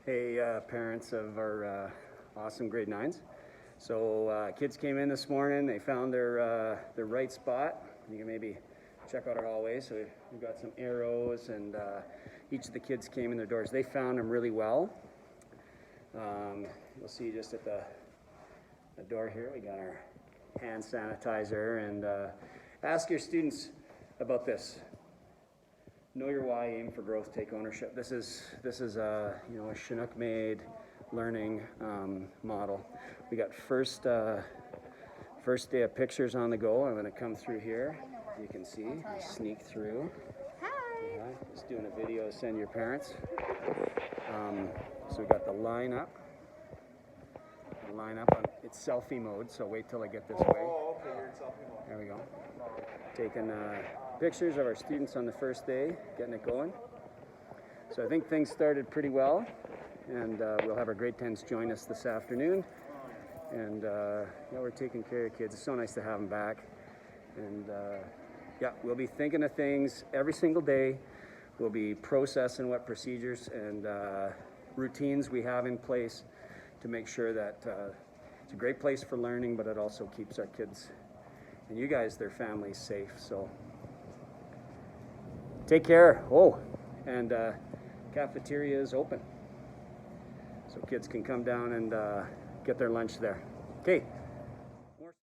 Hey, parents of our awesome grade 9s. So kids came in this morning, they found their right spot. You can maybe check out our hallway. So we've got some arrows, and each of the kids came in their doors. They found them really well. You'll see just at the door here, we got our hand sanitizer. And ask your students about this. Know your why, aim for growth, take ownership. This is a Chinook-made learning model. We got first day of pictures on the go. I'm going to come through here. You can see, sneak through. Hi. Yeah, just doing a video to send your parents. So we got the line up. It's selfie mode, so wait till I get this way. Oh, okay, you're in selfie mode. There we go. Taking pictures of our students on the first day, getting it going. So I think things started pretty well, and we'll have our grade 10s join us this afternoon. And yeah, we're taking care of kids. It's so nice to have them back. And yeah, we'll be thinking of things every single day. We'll be processing what procedures and routines we have in place to make sure that it's a great place for learning, but it also keeps our kids and you guys, their families, safe. So take care. Oh, and cafeteria is open, so kids can come down and get their lunch there. Okay.